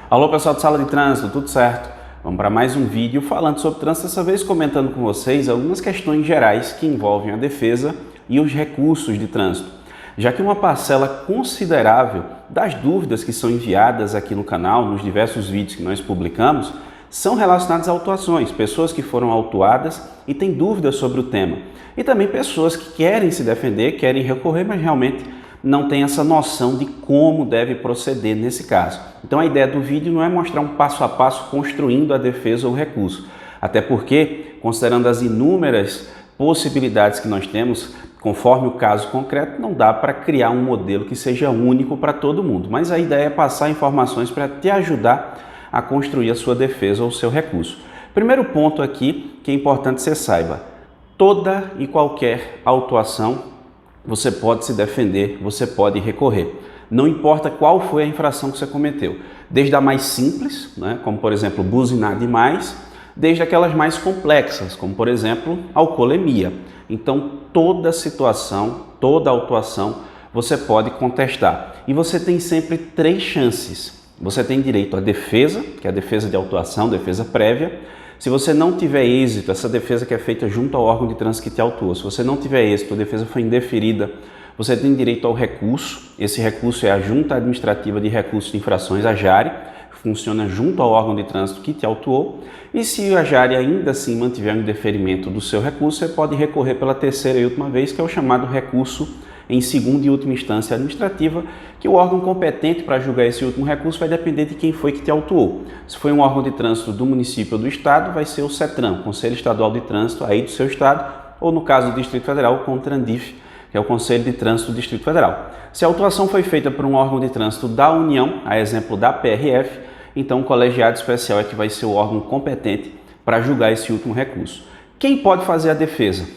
Alô pessoal de sala de trânsito, tudo certo? Vamos para mais um vídeo falando sobre trânsito, dessa vez comentando com vocês algumas questões gerais que envolvem a defesa e os recursos de trânsito, já que uma parcela considerável das dúvidas que são enviadas aqui no canal, nos diversos vídeos que nós publicamos, são relacionadas a autuações, pessoas que foram autuadas e têm dúvidas sobre o tema, e também pessoas que querem se defender, querem recorrer, mas realmente não tem essa noção de como deve proceder nesse caso. Então a ideia do vídeo não é mostrar um passo a passo construindo a defesa ou o recurso, até porque, considerando as inúmeras possibilidades que nós temos, conforme o caso concreto, não dá para criar um modelo que seja único para todo mundo, mas a ideia é passar informações para te ajudar a construir a sua defesa ou o seu recurso. Primeiro ponto aqui que é importante que você saiba: toda e qualquer autuação você pode se defender, você pode recorrer. Não importa qual foi a infração que você cometeu, desde a mais simples, né, como por exemplo buzinar demais, desde aquelas mais complexas, como por exemplo alcoolemia. Então toda situação, toda autuação você pode contestar. E você tem sempre três chances. Você tem direito à defesa, que é a defesa de autuação, defesa prévia. Se você não tiver êxito, essa defesa que é feita junto ao órgão de trânsito que te autuou, se você não tiver êxito, a defesa foi indeferida, você tem direito ao recurso. Esse recurso é a Junta Administrativa de Recursos de Infrações, a JARE, que funciona junto ao órgão de trânsito que te autuou. E se a JARE ainda assim mantiver um indeferimento do seu recurso, você pode recorrer pela terceira e última vez, que é o chamado recurso em segunda e última instância administrativa, que o órgão competente para julgar esse último recurso vai depender de quem foi que te autuou. Se foi um órgão de trânsito do município ou do estado, vai ser o CETRAN, Conselho Estadual de Trânsito aí do seu estado, ou no caso do Distrito Federal, o CONTRANDIF, que é o Conselho de Trânsito do Distrito Federal. Se a autuação foi feita por um órgão de trânsito da União, a exemplo da PRF, então o colegiado especial é que vai ser o órgão competente para julgar esse último recurso. Quem pode fazer a defesa?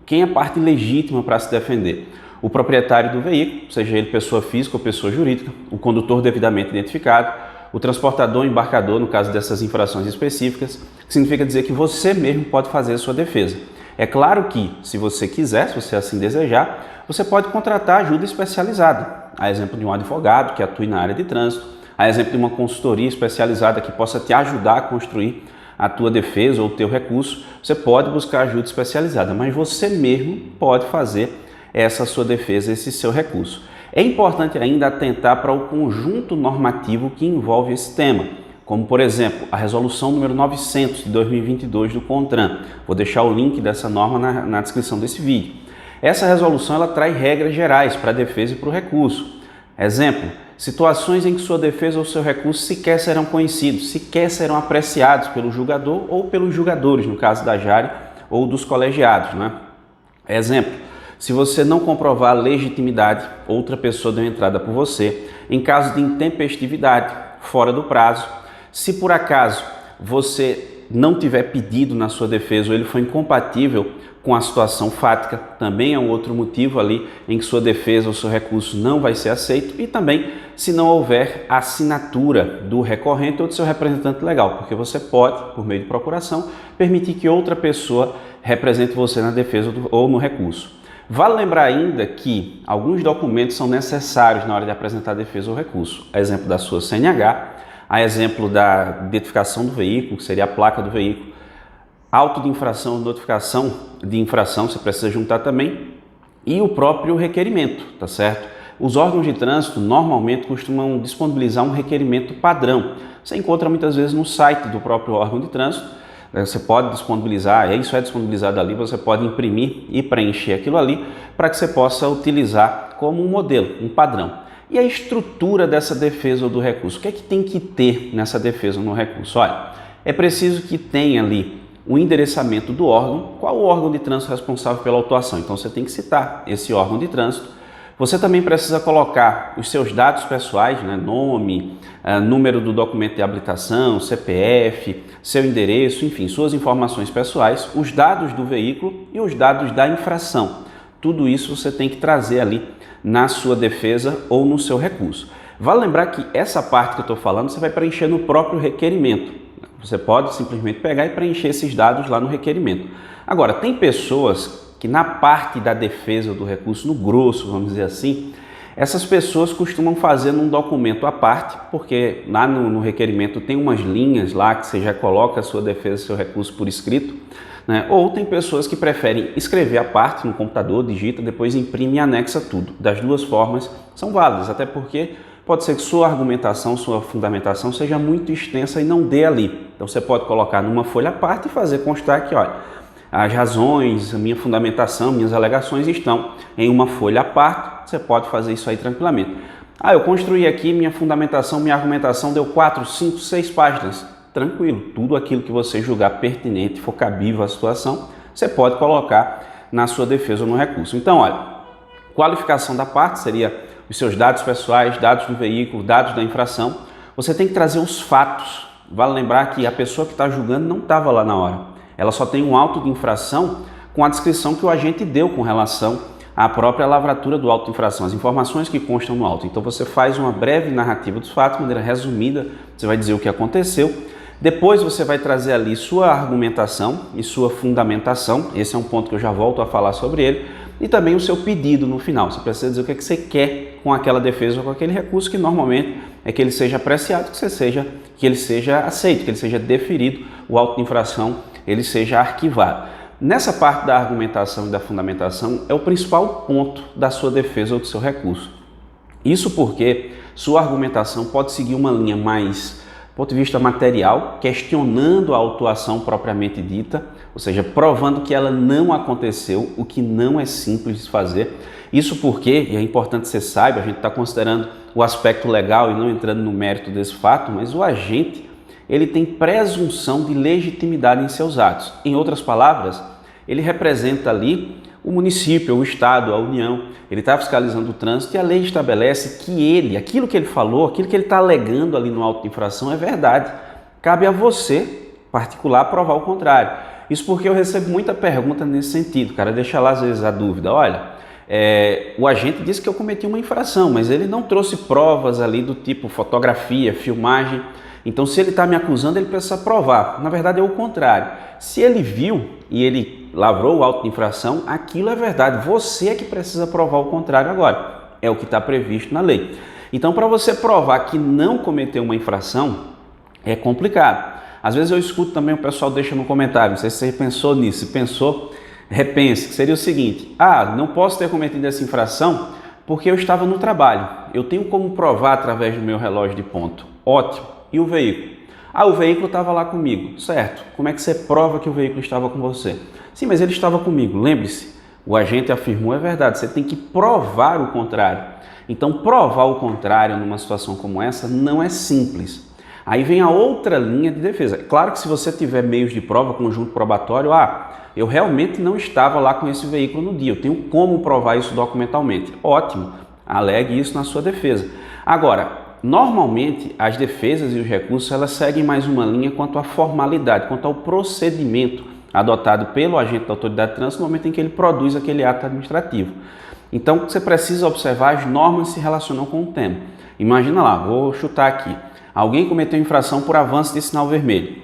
Quem é a parte legítima para se defender? O proprietário do veículo, seja ele pessoa física ou pessoa jurídica, o condutor devidamente identificado, o transportador ou embarcador, no caso dessas infrações específicas, que significa dizer que você mesmo pode fazer a sua defesa. É claro que, se você quiser, se você assim desejar, você pode contratar ajuda especializada, a exemplo de um advogado que atue na área de trânsito, a exemplo de uma consultoria especializada que possa te ajudar a construir a tua defesa ou o teu recurso. Você pode buscar ajuda especializada, mas você mesmo pode fazer essa sua defesa, esse seu recurso. É importante ainda atentar para o conjunto normativo que envolve esse tema, como por exemplo a resolução número 900 de 2022 do CONTRAN. Vou deixar o link dessa norma na descrição desse vídeo. Essa resolução ela traz regras gerais para a defesa e para o recurso. Exemplo: situações em que sua defesa ou seu recurso sequer serão conhecidos, sequer serão apreciados pelo julgador ou pelos julgadores, no caso da JARE ou dos colegiados, né? Exemplo: se você não comprovar a legitimidade, outra pessoa deu entrada por você. Em caso de intempestividade, fora do prazo. Se por acaso você não tiver pedido na sua defesa ou ele foi incompatível com a situação fática, também é um outro motivo ali em que sua defesa ou seu recurso não vai ser aceito. E também se não houver assinatura do recorrente ou do seu representante legal, porque você pode, por meio de procuração, permitir que outra pessoa represente você na defesa ou no recurso. Vale lembrar ainda que alguns documentos são necessários na hora de apresentar a defesa ou recurso. A exemplo da sua CNH, a exemplo da identificação do veículo, que seria a placa do veículo, auto de infração, notificação de infração, você precisa juntar também, e o próprio requerimento, tá certo? Os órgãos de trânsito normalmente costumam disponibilizar um requerimento padrão. Você encontra muitas vezes no site do próprio órgão de trânsito. Você pode disponibilizar, isso é disponibilizado ali, você pode imprimir e preencher aquilo ali para que você possa utilizar como um modelo, um padrão. E a estrutura dessa defesa ou do recurso? O que é que tem que ter nessa defesa ou no recurso? Olha, é preciso que tenha ali o endereçamento do órgão, qual o órgão de trânsito responsável pela autuação. Então você tem que citar esse órgão de trânsito. Você também precisa colocar os seus dados pessoais, né? Nome, número do documento de habilitação, CPF, seu endereço, enfim, suas informações pessoais, os dados do veículo e os dados da infração. Tudo isso você tem que trazer ali na sua defesa ou no seu recurso. Vale lembrar que essa parte que eu estou falando você vai preencher no próprio requerimento. Você pode simplesmente pegar e preencher esses dados lá no requerimento. Agora, tem pessoas que na parte da defesa do recurso, no grosso, vamos dizer assim, Essas pessoas costumam fazer num documento à parte, porque lá no requerimento tem umas linhas lá que você já coloca a sua defesa, seu recurso por escrito, né? Ou tem pessoas que preferem escrever à parte no computador, digita, depois imprime e anexa tudo. Das duas formas são válidas, até porque pode ser que sua argumentação, sua fundamentação seja muito extensa e não dê ali. Então você pode colocar numa folha à parte e fazer constar que, olha, as razões, a minha fundamentação, minhas alegações estão em uma folha à parte. Você pode fazer isso aí tranquilamente. Eu construí aqui minha fundamentação, minha argumentação deu 4, 5, 6 páginas. Tranquilo, tudo aquilo que você julgar pertinente, for cabível à situação, você pode colocar na sua defesa ou no recurso. Então, olha, qualificação da parte seria os seus dados pessoais, dados do veículo, dados da infração. Você tem que trazer os fatos. Vale lembrar que a pessoa que está julgando não estava lá na hora. Ela só tem um auto de infração com a descrição que o agente deu com relação à própria lavratura do auto de infração, as informações que constam no auto. Então você faz uma breve narrativa dos fatos, de maneira resumida, você vai dizer o que aconteceu. Depois você vai trazer ali sua argumentação e sua fundamentação. Esse é um ponto que eu já volto a falar sobre ele. E também o seu pedido no final. Você precisa dizer o que é que você quer com aquela defesa ou com aquele recurso, que normalmente é que ele seja apreciado, que ele seja aceito, que ele seja deferido, o auto de infração ele seja arquivado. Nessa parte da argumentação e da fundamentação é o principal ponto da sua defesa ou do seu recurso. Isso porque sua argumentação pode seguir uma linha mais do ponto de vista material, questionando a autuação propriamente dita, ou seja, provando que ela não aconteceu, o que não é simples de fazer. Isso porque, e é importante que você saiba, a gente está considerando o aspecto legal e não entrando no mérito desse fato, mas o agente ele tem presunção de legitimidade em seus atos. Em outras palavras, ele representa ali o município, o estado, a União, ele está fiscalizando o trânsito e a lei estabelece que aquilo que ele falou, aquilo que ele está alegando ali no auto de infração é verdade. Cabe a você, particular, provar o contrário. Isso porque eu recebo muita pergunta nesse sentido, cara, deixa lá às vezes a dúvida, olha, o agente disse que eu cometi uma infração, mas ele não trouxe provas ali do tipo fotografia, filmagem, então se ele está me acusando, ele precisa provar. Na verdade é o contrário. Se ele viu e ele lavrou o auto de infração, aquilo é verdade. Você é que precisa provar o contrário agora. É o que está previsto na lei. Então, para você provar que não cometeu uma infração, é complicado. Às vezes eu escuto também, o pessoal deixa no comentário, não sei se você pensou nisso. Se pensou, repense, que seria o seguinte: não posso ter cometido essa infração porque eu estava no trabalho. Eu tenho como provar através do meu relógio de ponto. Ótimo. E o veículo? O veículo estava lá comigo, certo? Como é que você prova que o veículo estava com você? Sim, mas ele estava comigo, lembre-se, o agente afirmou, é verdade, você tem que provar o contrário. Então, provar o contrário numa situação como essa não é simples. Aí vem a outra linha de defesa. Claro que se você tiver meios de prova, conjunto probatório, eu realmente não estava lá com esse veículo no dia, eu tenho como provar isso documentalmente. Ótimo, alegue isso na sua defesa. Agora, normalmente, as defesas e os recursos elas seguem mais uma linha quanto à formalidade, quanto ao procedimento adotado pelo agente da autoridade de trânsito no momento em que ele produz aquele ato administrativo. Então, você precisa observar as normas que se relacionam com o tema. Imagina lá, vou chutar aqui, alguém cometeu infração por avanço de sinal vermelho.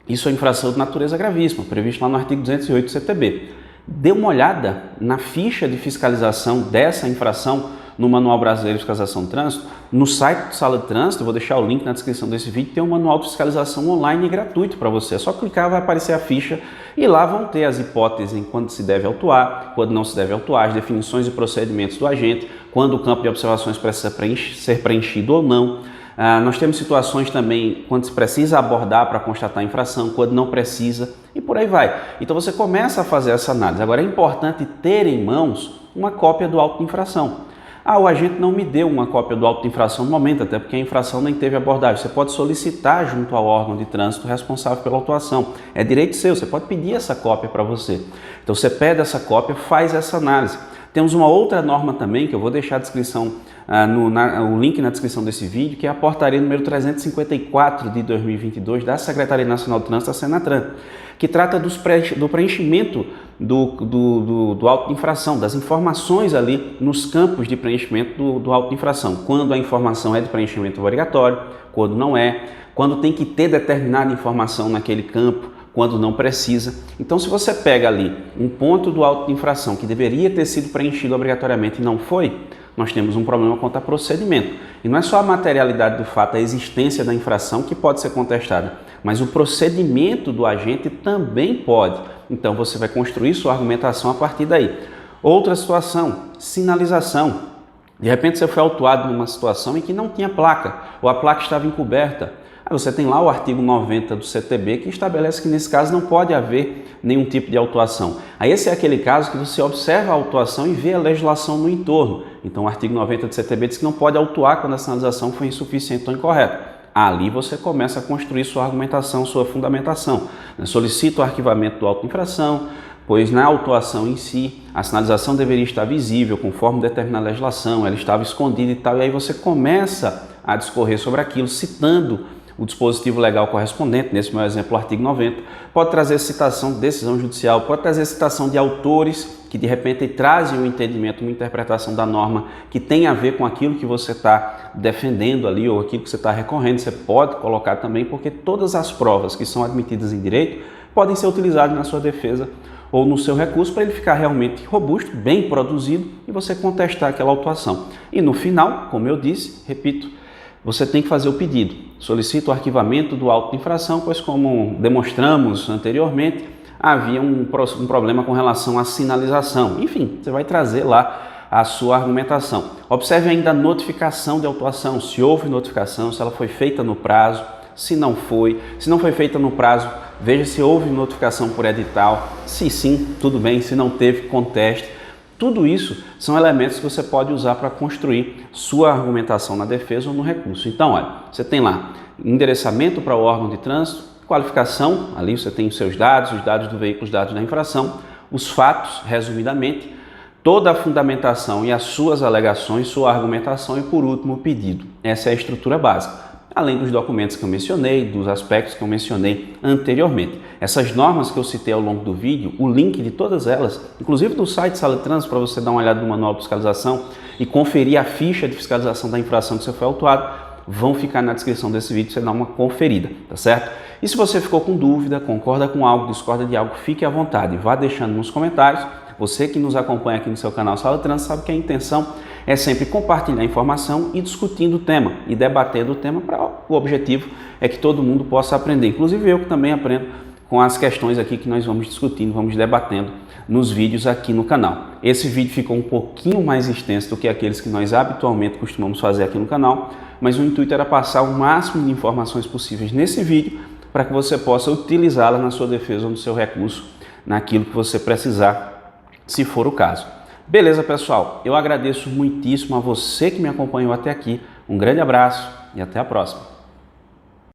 Isso é infração de natureza gravíssima, previsto lá no artigo 208 do CTB. Dê uma olhada na ficha de fiscalização dessa infração no Manual Brasileiro de Fiscalização de Trânsito, no site do Sala de Trânsito, vou deixar o link na descrição desse vídeo, tem um manual de fiscalização online gratuito para você. É só clicar, vai aparecer a ficha e lá vão ter as hipóteses em quando se deve autuar, quando não se deve autuar, as definições e procedimentos do agente, quando o campo de observações precisa ser preenchido ou não. Nós temos situações também quando se precisa abordar para constatar a infração, quando não precisa e por aí vai. Então você começa a fazer essa análise. Agora é importante ter em mãos uma cópia do auto de infração. O agente não me deu uma cópia do auto de infração no momento, até porque a infração nem teve abordagem. Você pode solicitar junto ao órgão de trânsito responsável pela autuação. É direito seu, você pode pedir essa cópia para você. Então você pede essa cópia, faz essa análise. Temos uma outra norma também, que eu vou deixar a descrição, o link na descrição desse vídeo, que é a portaria número 354 de 2022 da Secretaria Nacional de Trânsito, a Senatran, que trata do preenchimento do auto de infração, das informações ali nos campos de preenchimento do auto de infração. Quando a informação é de preenchimento obrigatório, quando não é, quando tem que ter determinada informação naquele campo, quando não precisa. Então, se você pega ali um ponto do auto de infração que deveria ter sido preenchido obrigatoriamente e não foi, nós temos um problema quanto a procedimento. E não é só a materialidade do fato, a existência da infração que pode ser contestada, mas o procedimento do agente também pode. Então você vai construir sua argumentação a partir daí. Outra situação, sinalização. De repente você foi autuado numa situação em que não tinha placa, ou a placa estava encoberta. Aí você tem lá o artigo 90 do CTB que estabelece que nesse caso não pode haver nenhum tipo de autuação. Aí esse é aquele caso que você observa a autuação e vê a legislação no entorno. Então o artigo 90 do CTB diz que não pode autuar quando a sinalização foi insuficiente ou incorreta. Ali você começa a construir sua argumentação, sua fundamentação. Solicita o arquivamento do auto de infração, pois na autuação em si, a sinalização deveria estar visível, conforme determinada legislação, ela estava escondida e tal, e aí você começa a discorrer sobre aquilo, citando o dispositivo legal correspondente, nesse meu exemplo, o artigo 90, pode trazer citação de decisão judicial, pode trazer citação de autores que de repente trazem um entendimento, uma interpretação da norma que tem a ver com aquilo que você está defendendo ali ou aquilo que você está recorrendo, você pode colocar também, porque todas as provas que são admitidas em direito podem ser utilizadas na sua defesa ou no seu recurso para ele ficar realmente robusto, bem produzido e você contestar aquela autuação. E no final, como eu disse, repito, você tem que fazer o pedido. Solicita o arquivamento do auto de infração, pois como demonstramos anteriormente, havia um problema com relação à sinalização. Enfim, você vai trazer lá a sua argumentação. Observe ainda a notificação de autuação, se houve notificação, se ela foi feita no prazo, se não foi feita no prazo, veja se houve notificação por edital, se sim, tudo bem, se não teve, conteste. Tudo isso são elementos que você pode usar para construir sua argumentação na defesa ou no recurso. Então, olha, você tem lá endereçamento para o órgão de trânsito, qualificação, ali você tem os seus dados, os dados do veículo, os dados da infração, os fatos, resumidamente, toda a fundamentação e as suas alegações, sua argumentação e, por último, o pedido. Essa é a estrutura básica, além dos documentos que eu mencionei, dos aspectos que eu mencionei anteriormente. Essas normas que eu citei ao longo do vídeo, o link de todas elas, inclusive do site Sala de Trânsito, para você dar uma olhada no manual de fiscalização e conferir a ficha de fiscalização da infração que você foi autuado, vão ficar na descrição desse vídeo, você dá uma conferida, tá certo? E se você ficou com dúvida, concorda com algo, discorda de algo, fique à vontade, vá deixando nos comentários. Você que nos acompanha aqui no seu canal Sala de Trânsito sabe que a intenção é sempre compartilhar informação e discutindo o tema e debatendo o tema. O objetivo é que todo mundo possa aprender, inclusive eu que também aprendo com as questões aqui que nós vamos discutindo, vamos debatendo nos vídeos aqui no canal. Esse vídeo ficou um pouquinho mais extenso do que aqueles que nós habitualmente costumamos fazer aqui no canal, mas o intuito era passar o máximo de informações possíveis nesse vídeo para que você possa utilizá-la na sua defesa ou no seu recurso, naquilo que você precisar, se for o caso. Beleza, pessoal? Eu agradeço muitíssimo a você que me acompanhou até aqui. Um grande abraço e até a próxima.